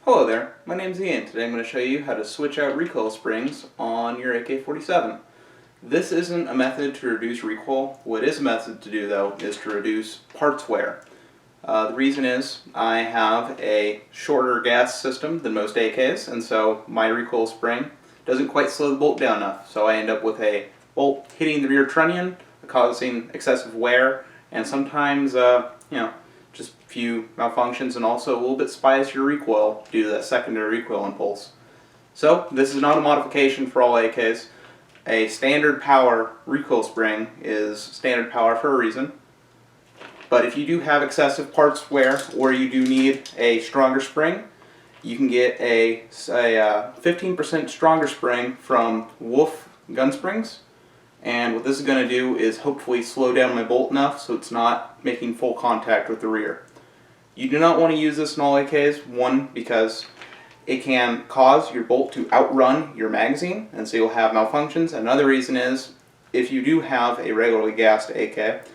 Hello there, my name's Ian. Today I'm going to show you how to switch out recoil springs on your AK-47. This isn't a method to reduce recoil. What is a method to do though is to reduce parts wear. The reason is I have a shorter gas system than most AKs, and so my recoil spring doesn't quite slow the bolt down enough. So I end up with a bolt hitting the rear trunnion, causing excessive wear, and sometimes just a few malfunctions, and also a little bit spicier recoil due to that secondary recoil impulse. So this is not a modification for all AKs. A standard power recoil spring is standard power for a reason. But if you do have excessive parts wear or you do need a stronger spring, you can get a 15% stronger spring from Wolff gun springs. And what this is going to do is hopefully slow down my bolt enough so it's not making full contact with the rear. You do not want to use this in all AKs, one, because it can cause your bolt to outrun your magazine, and so you'll have malfunctions. Another reason is, if you do have a regularly gassed AK,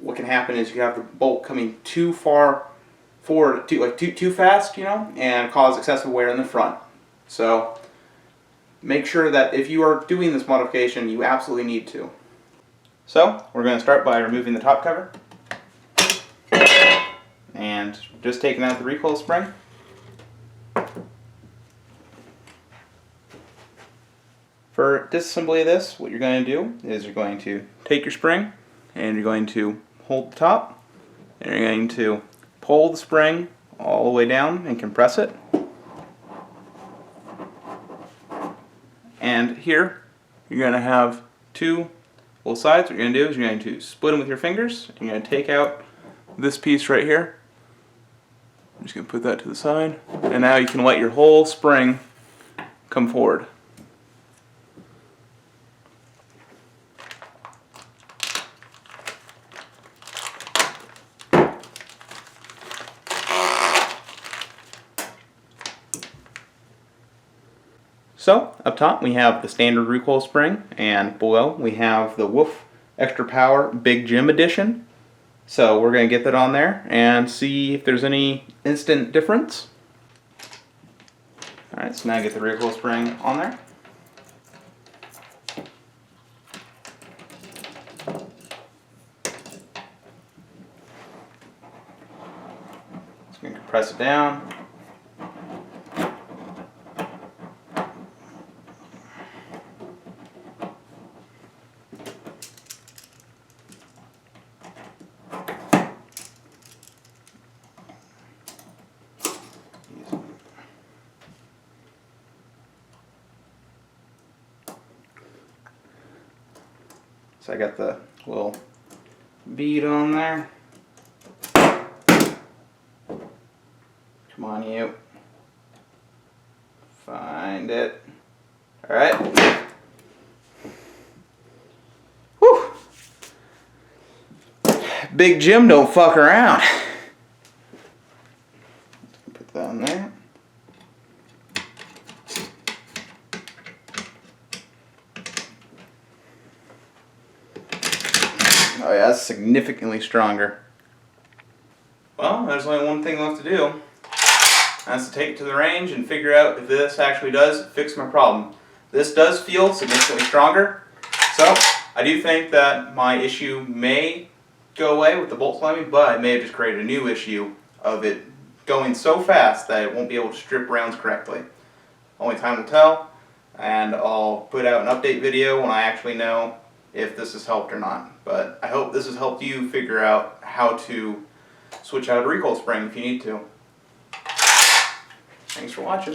what can happen is you have the bolt coming too far forward, too fast, and cause excessive wear in the front. So make sure that if you are doing this modification, you absolutely need to. So we're going to start by removing the top cover and just taking out the recoil spring. For disassembly of this, what you're going to do is you're going to take your spring and you're going to hold the top and you're going to pull the spring all the way down and compress it. And here, you're going to have both sides. What you're going to do is you're going to split them with your fingers. And you're going to take out this piece right here. I'm just going to put that to the side. And now you can let your whole spring come forward. So, up top we have the standard recoil spring, and below we have the Wolff Extra Power Big Jim Edition. So we're going to get that on there and see if there's any instant difference. Alright, so now get the recoil spring on there. Just going to compress it down. So I got the little bead on there. Come on, you. Find it. Alright. Whew. Big Jim don't fuck around. Put that on there. Oh yeah, that's significantly stronger. Well, there's only one thing left to do. That's to take it to the range and figure out if this actually does fix my problem. This does feel significantly stronger, so I do think that my issue may go away with the bolt slamming, but it may have just created a new issue of it going so fast that it won't be able to strip rounds correctly. Only time will tell, and I'll put out an update video when I actually know if this has helped or not. But I hope this has helped you figure out how to switch out a recoil spring if you need to. Thanks for watching.